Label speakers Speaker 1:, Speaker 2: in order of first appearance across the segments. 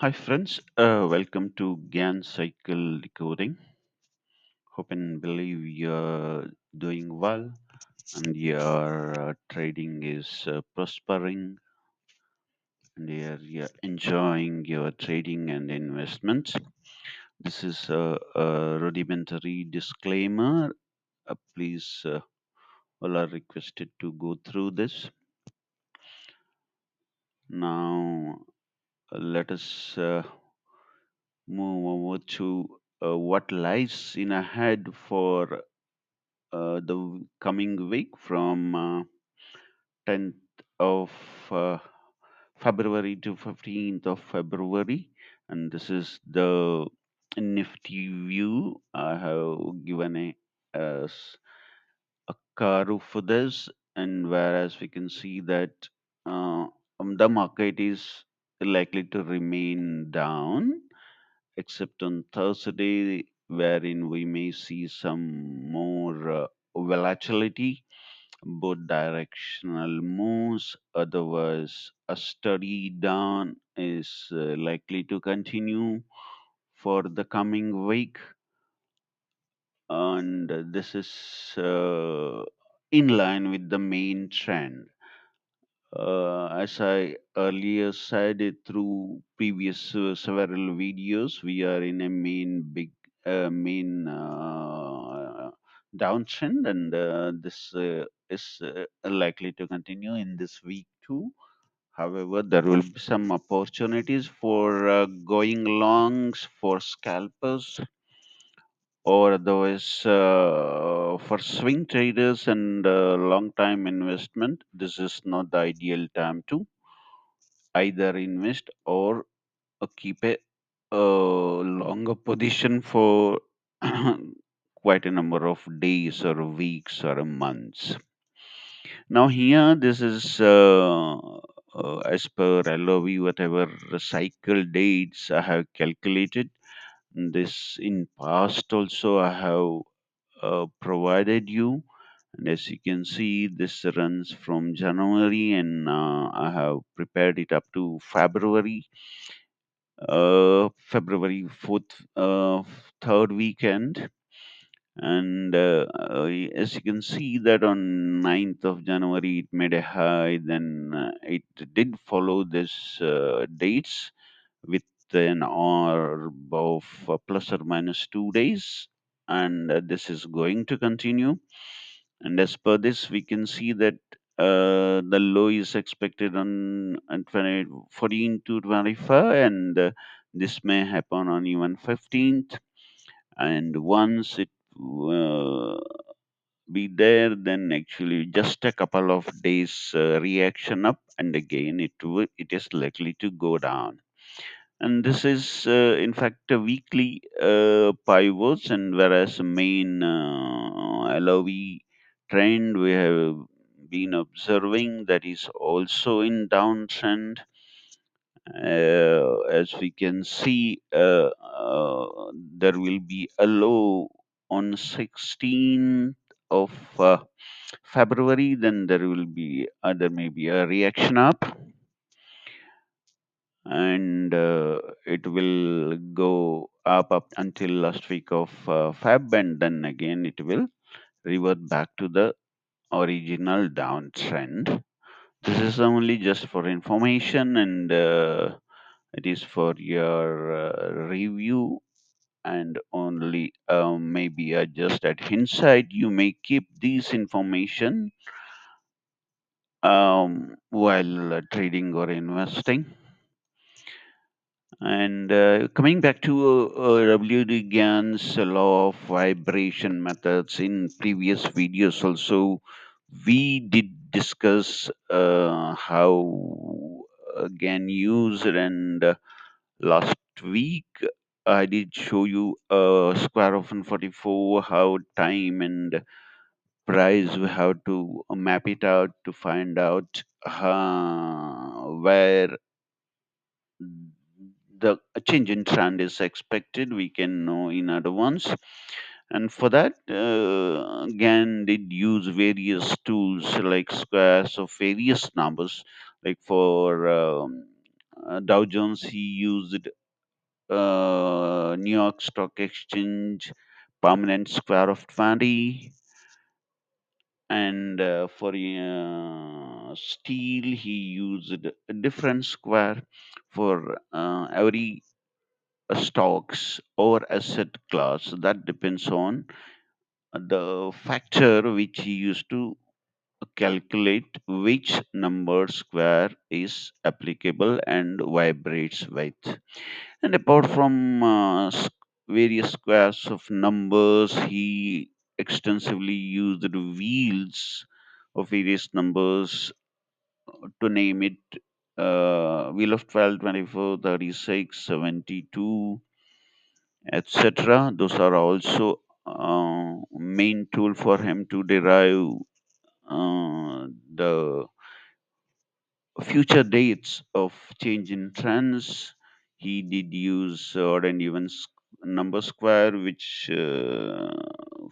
Speaker 1: Hi friends, welcome to Gann Cycle Decoding. Hope and believe you're doing well and your trading is prospering and you're enjoying your trading and investments. This is a rudimentary disclaimer. Please, all are requested to go through this. Now, let us move over to what lies in ahead for the coming week from 10th of uh, February to 15th of February. And this is the Nifty view. I have given a curve for this, and whereas we can see that uh, the market is likely to remain down except on Thursday, wherein we may see some more volatility, both directional moves. Otherwise, a steady down is likely to continue for the coming week, and this is in line with the main trend. As I earlier said it through previous several videos, we are in a main downtrend, and this is likely to continue in this week too. However, there will be some opportunities for going longs for scalpers, or otherwise for swing traders and long time investment. This is not the ideal time to either invest or keep a longer position for quite a number of days or weeks or months. Now here, this is as per LOV, whatever cycle dates I have calculated. This in past also I have provided you. And as you can see, this runs from January, and I have prepared it up to February 4th, third weekend. And as you can see that on 9th of January, it made a high, then it did follow this dates with an orb of plus or minus 2 days. And this is going to continue. And as per this, we can see that the low is expected on 14 to 25, and this may happen on even 15th. And once it uh, be there, then actually just a couple of days reaction up, and again it is likely to go down. And this is in fact a weekly pivots, and whereas the main LOV trend we have been observing that is also in downtrend. As we can see, there will be a low on 16th of February, then there may be a reaction up, and it will go up until last week of Feb, and then again it will revert back to the original downtrend. This is only just for information, and it is for your review, and only maybe just at hindsight you may keep these information while trading or investing. And coming back to W.D. Gann's law of vibration methods, in previous videos also, we did discuss how Gann used, and last week I did show you square of 144, how time and price we have to map it out to find out where the a change in trend is expected, we can know in advance. And for that, Gann did use various tools like squares of various numbers, like for Dow Jones, he used New York Stock Exchange permanent square of 20, and for steel he used a different square for every stocks or asset class. That depends on the factor which he used to calculate which number square is applicable and vibrates with. And apart from various squares of numbers, he extensively used the wheels of various numbers, to name it wheel of 12, 24, 36, 72, etc. Those are also main tool for him to derive the future dates of change in trends. He did use odd and even number square, which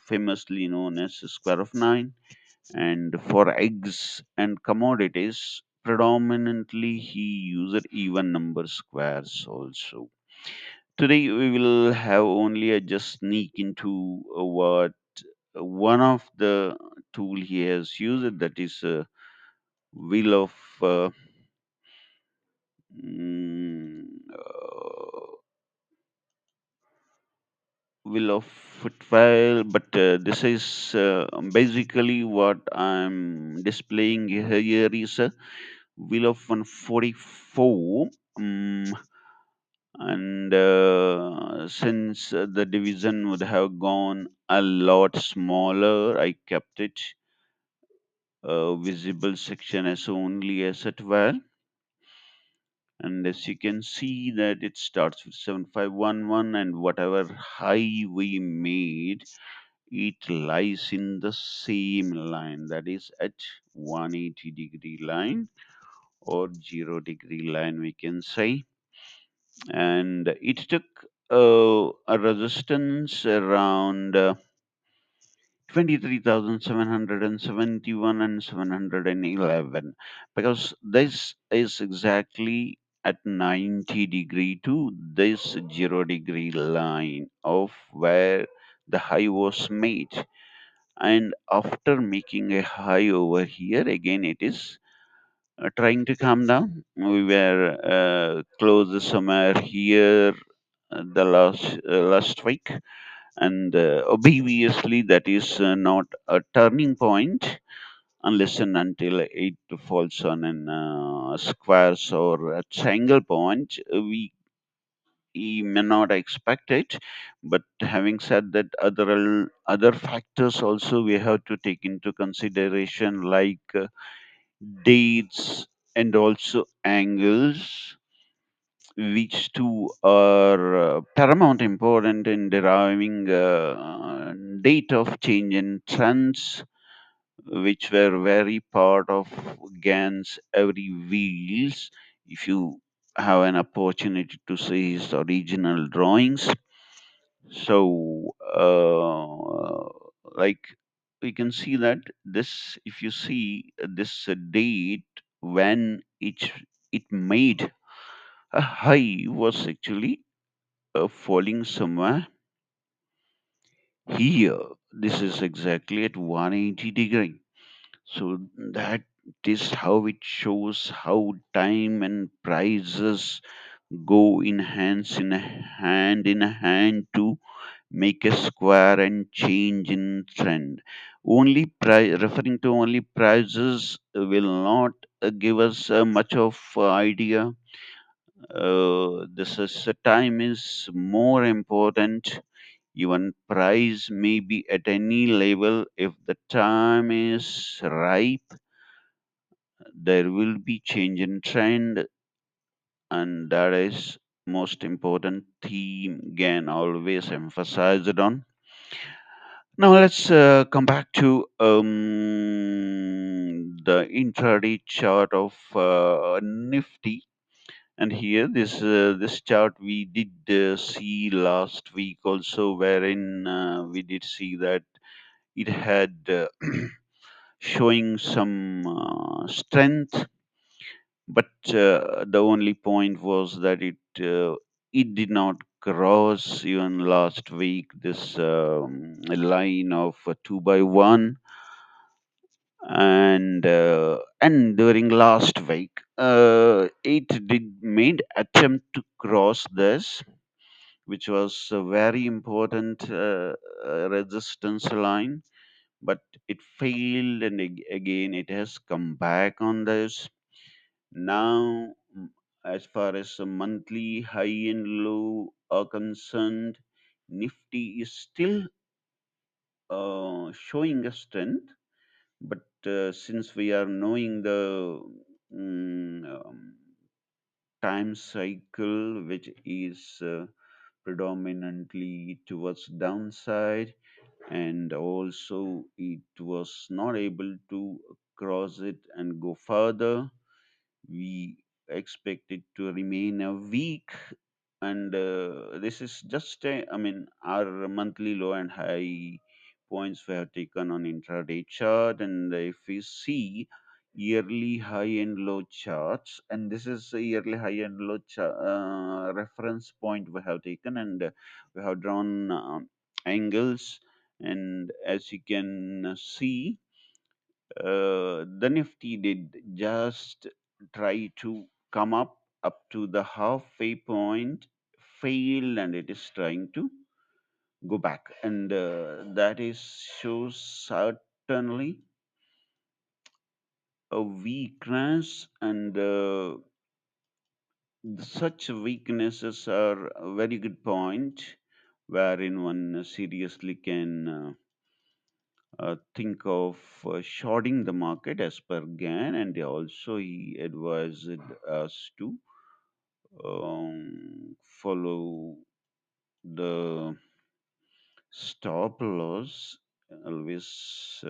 Speaker 1: famously known as square of 9. And for eggs and commodities, predominantly he used even number squares also. Today we will have only a just sneak into what one of the tool he has used, that is wheel of uh, mm, uh, wheel of footfall. But this is basically what I'm displaying here is a wheel of 144. And since the division would have gone a lot smaller, I kept it visible section as only as at well. And as you can see that it starts with 7511, and whatever high we made, it lies in the same line, that is at 180-degree line or 0-degree line, we can say. And it took a resistance around 23,771 and 711, because this is exactly at 90-degree to this 0-degree line of where the high was made. And after making a high over here, again it is trying to come down. We were close somewhere here the last week, and obviously that is not a turning point unless and until it falls on an squares or a triangle point. We may not expect it, but having said that, other factors also we have to take into consideration, like dates and also angles, which two are paramount important in deriving date of change in trends, which were very part of Gann's every wheels. If you have an opportunity to see his original drawings, so like we can see that this, if you see this date when it made a high, was actually falling somewhere here. This is exactly at 180-degree. So that is how it shows how time and prices go in hand to make a square and change in trend. Only referring to only prices will not give us much of idea. This is time is more important. Even price may be at any level. If the time is ripe, there will be change in trend, and that is most important theme again always emphasized on. Now let's come back to the intraday chart of Nifty. And here, this chart we did see last week also, wherein we did see that it had showing some strength, but the only point was that it did not cross even last week this line of 2 by 1, and during last week it did made attempt to cross this, which was a very important resistance line, but it failed, and again it has come back on this. Now, as far as the monthly high and low are concerned, Nifty is still showing a strength, but since we are knowing the mm, um, time cycle, which is predominantly towards downside, and also it was not able to cross it and go further, we expect it to remain a week. And this is just I mean, our monthly low and high points we have taken on intraday chart, and if we see yearly high and low charts, and this is a yearly high and low reference point we have taken, and we have drawn angles, and as you can see, the Nifty did just try to come up to the halfway point, failed, and it is trying to go back, and that is shows certainly a weakness, and such weaknesses are a very good point wherein one seriously can think of shorting the market as per Gann, and also he advised us to follow the stop loss. Always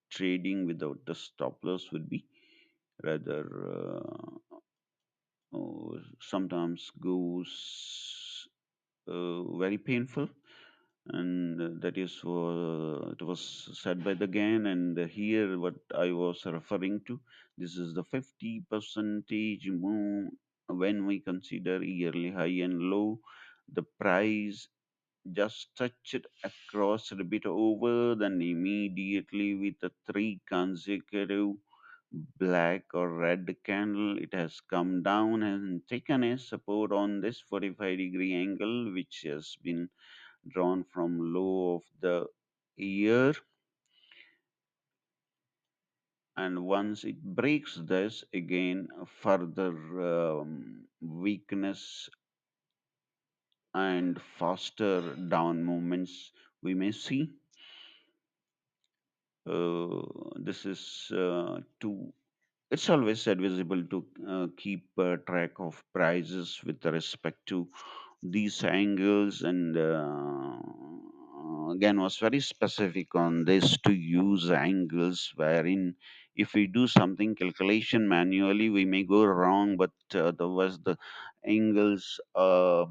Speaker 1: trading without the stop loss would be rather sometimes goes very painful, and that is what it was said by the Gann. And here what I was referring to, this is the 50 percentage move. When we consider yearly high and low, the price just touched across a bit over, then immediately with the three consecutive black or red candle, it has come down and taken a support on this 45-degree angle, which has been drawn from low of the year. And once it breaks this, again further weakness and faster down movements we may see. This is to it's always advisable to keep track of prices with respect to these angles, and again was very specific on this to use angles wherein if we do something calculation manually we may go wrong, but otherwise the angles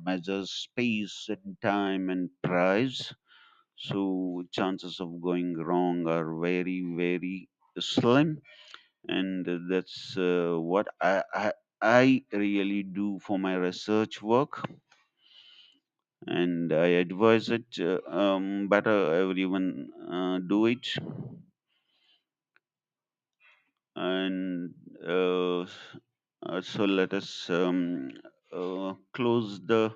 Speaker 1: measures space and time and price, so chances of going wrong are very very slim. And that's what I really do for my research work, and I advise it better everyone do it. And so let us close the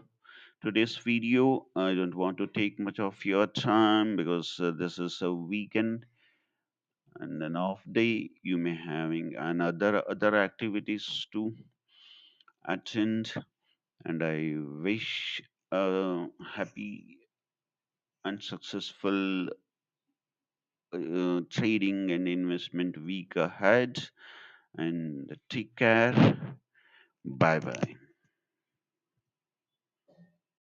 Speaker 1: today's video. I don't want to take much of your time because this is a weekend and an off day. You may having another other activities to attend, and I wish a happy and successful trading and investment week ahead. And take care. Bye bye.